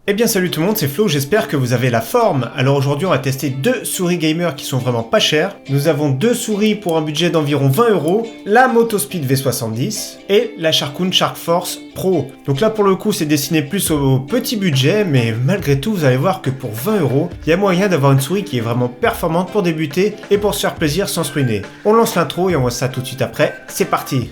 Eh bien salut tout le monde, c'est Flo, j'espère que vous avez la forme. Alors aujourd'hui on va tester deux souris gamer qui sont vraiment pas chères. Nous avons deux souris pour un budget d'environ 20€, la Motospeed V70 et la Sharkoon Sharkforce Pro. Donc là pour le coup c'est destiné plus au petit budget, mais malgré tout vous allez voir que pour 20€, il y a moyen d'avoir une souris qui est vraiment performante pour débuter et pour se faire plaisir sans se ruiner. On lance l'intro et on voit ça tout de suite après, c'est parti.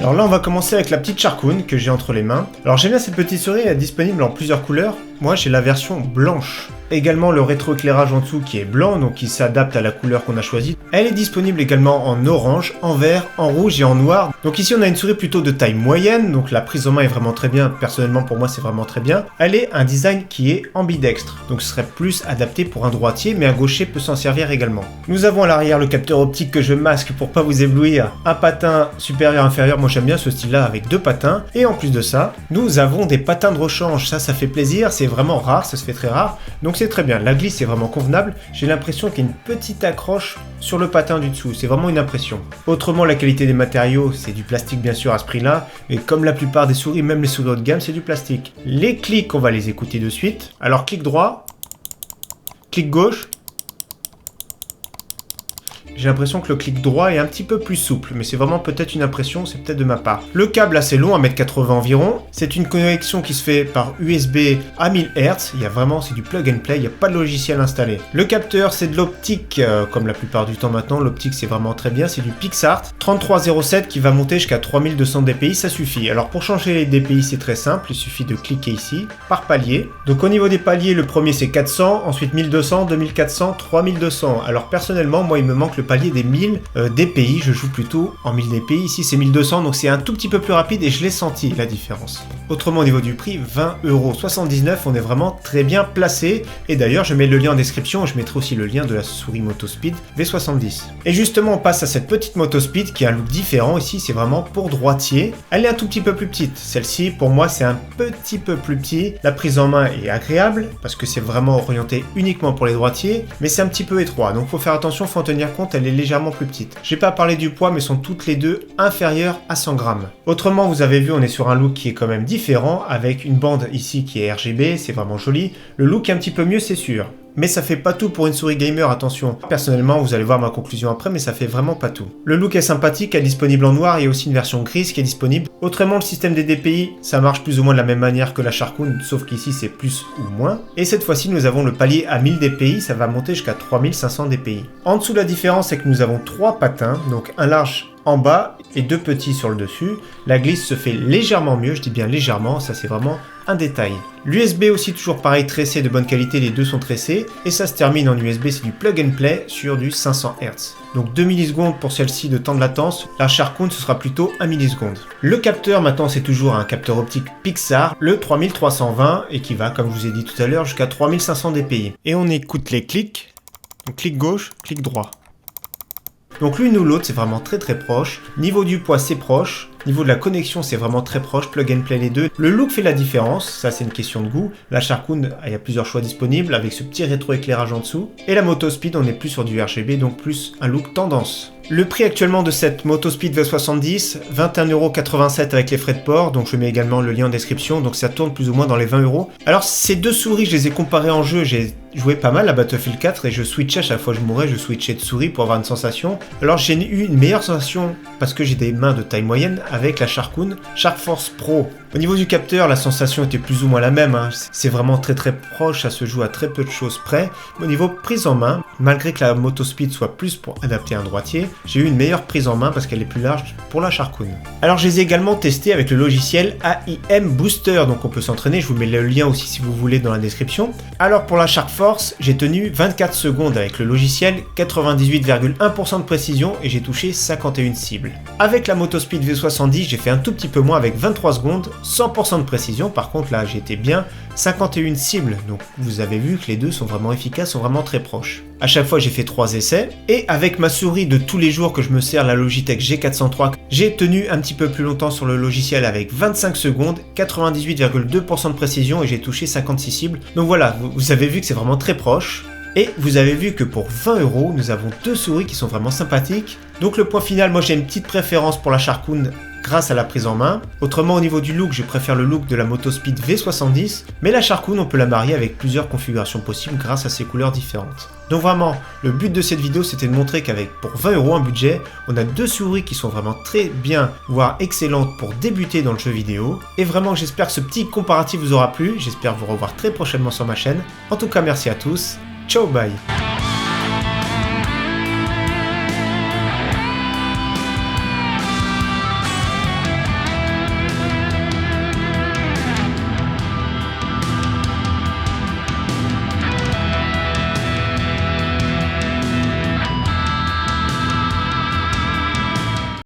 Alors là on va commencer avec la petite Sharkoon que j'ai entre les mains. Alors j'aime bien cette petite souris, elle est disponible en plusieurs couleurs. Moi j'ai la version blanche. Également le rétroéclairage en dessous qui est blanc, donc qui s'adapte à la couleur qu'on a choisie. Elle est disponible également en orange, en vert, en rouge et en noir. Donc ici on a une souris plutôt de taille moyenne, donc la prise en main est vraiment très bien. Personnellement pour moi c'est vraiment très bien. Elle est un design qui est ambidextre, donc ce serait plus adapté pour un droitier, mais un gaucher peut s'en servir également. Nous avons à l'arrière le capteur optique que je masque pour pas vous éblouir. Un patin supérieur inférieur, moi j'aime bien ce style là avec deux patins. Et en plus de ça, nous avons des patins de rechange, ça fait plaisir, c'est vraiment rare, ça se fait très rare. Donc c'est très bien, la glisse est vraiment convenable, j'ai l'impression qu'il y a une petite accroche sur le patin du dessous, c'est vraiment une impression. Autrement la qualité des matériaux, c'est du plastique bien sûr à ce prix là, et comme la plupart des souris, même les souris haut de gamme, c'est du plastique. Les clics, on va les écouter de suite. Alors clic droit, clic gauche. J'ai l'impression que le clic droit est un petit peu plus souple, mais c'est vraiment peut-être une impression, c'est peut-être de ma part. Le câble assez long, 1m80 environ. C'est une connexion qui se fait par USB à 1000 Hz. Il y a vraiment, c'est du plug and play, il n'y a pas de logiciel installé. Le capteur, c'est de l'optique, comme la plupart du temps maintenant. L'optique, c'est vraiment très bien, c'est du PixArt 3307 qui va monter jusqu'à 3200 dpi, ça suffit. Alors pour changer les dpi, c'est très simple, il suffit de cliquer ici, par palier. Donc au niveau des paliers, le premier c'est 400, ensuite 1200, 2400, 3200. Alors personnellement, moi il me manque le palier des 1000 dpi, je joue plutôt en 1000 dpi, ici c'est 1200 donc c'est un tout petit peu plus rapide et je l'ai senti la différence. Autrement au niveau du prix, 20,79€, on est vraiment très bien placé et d'ailleurs je mets le lien en description, je mettrai aussi le lien de la souris Motospeed V70. Et justement on passe à cette petite Motospeed qui a un look différent, ici c'est vraiment pour droitier, elle est un tout petit peu plus petite, celle-ci pour moi c'est un petit peu plus petit, la prise en main est agréable parce que c'est vraiment orienté uniquement pour les droitiers, mais c'est un petit peu étroit donc faut faire attention, faut en tenir compte, elle est légèrement plus petite. J'ai pas parlé du poids mais sont toutes les deux inférieures à 100 grammes. Autrement vous avez vu on est sur un look qui est quand même différent avec une bande ici qui est RGB, c'est vraiment joli. Le look est un petit peu mieux c'est sûr. Mais ça fait pas tout pour une souris gamer, attention. Personnellement, vous allez voir ma conclusion après, mais ça fait vraiment pas tout. Le look est sympathique, elle est disponible en noir, il y a aussi une version grise qui est disponible. Autrement, le système des DPI, ça marche plus ou moins de la même manière que la Sharkoon, sauf qu'ici c'est plus ou moins. Et cette fois-ci, nous avons le palier à 1000 DPI, ça va monter jusqu'à 3500 DPI. En dessous, la différence, c'est que nous avons trois patins, donc un large en bas et deux petits sur le dessus. La glisse se fait légèrement mieux, je dis bien légèrement, ça c'est vraiment un détail. L'USB aussi toujours pareil, tressé de bonne qualité, les deux sont tressés et ça se termine en USB, c'est du plug and play sur du 500 Hz. Donc 2 millisecondes pour celle-ci de temps de latence, la Sharkoon ce sera plutôt 1 milliseconde. Le capteur maintenant c'est toujours un capteur optique PixArt, le 3320 et qui va comme je vous ai dit tout à l'heure jusqu'à 3500 dpi. Et on écoute les clics, donc clic gauche, clic droit. Donc l'une ou l'autre c'est vraiment très proche, niveau du poids c'est proche, niveau de la connexion c'est vraiment très proche, plug and play les deux. Le look fait la différence, ça c'est une question de goût. La Sharkoon, il y a plusieurs choix disponibles avec ce petit rétroéclairage en dessous. Et la Motospeed on est plus sur du RGB donc plus un look tendance. Le prix actuellement de cette Motospeed V70, 21,87€ avec les frais de port, donc je mets également le lien en description, donc ça tourne plus ou moins dans les 20€. Alors ces deux souris, je les ai comparées en jeu, j'ai joué pas mal à Battlefield 4 et je switchais à chaque fois que je mourais, je switchais de souris pour avoir une sensation. Alors j'ai eu une meilleure sensation parce que j'ai des mains de taille moyenne avec la Sharkoon Sharkforce Pro. Au niveau du capteur, la sensation était plus ou moins la même, hein. C'est vraiment très proche, ça se joue à très peu de choses près. Au niveau prise en main, malgré que la Motospeed soit plus pour adapter un droitier, j'ai eu une meilleure prise en main parce qu'elle est plus large pour la Sharkoon. Alors je les ai également testés avec le logiciel AIM Booster, donc on peut s'entraîner, je vous mets le lien aussi si vous voulez dans la description. Alors pour la Sharkforce, j'ai tenu 24 secondes avec le logiciel, 98,1% de précision et j'ai touché 51 cibles. Avec la Motospeed V70, V70, j'ai fait un tout petit peu moins avec 23 secondes, 100% de précision, par contre là j'ai été bien, 51 cibles, donc vous avez vu que les deux sont vraiment efficaces, sont vraiment très proches. À chaque fois j'ai fait 3 essais, et avec ma souris de tous les jours que je me sers, la Logitech G403, j'ai tenu un petit peu plus longtemps sur le logiciel avec 25 secondes, 98,2% de précision et j'ai touché 56 cibles. Donc voilà, vous avez vu que c'est vraiment très proche. Et vous avez vu que pour 20 €, nous avons deux souris qui sont vraiment sympathiques. Donc le point final, moi j'ai une petite préférence pour la Sharkoon grâce à la prise en main. Autrement au niveau du look, je préfère le look de la Motospeed V70. Mais la Sharkoon, on peut la marier avec plusieurs configurations possibles grâce à ses couleurs différentes. Donc vraiment, le but de cette vidéo c'était de montrer qu'avec pour 20 € un budget, on a deux souris qui sont vraiment très bien, voire excellentes pour débuter dans le jeu vidéo. Et vraiment j'espère que ce petit comparatif vous aura plu, j'espère vous revoir très prochainement sur ma chaîne. En tout cas merci à tous. Ciao, bye.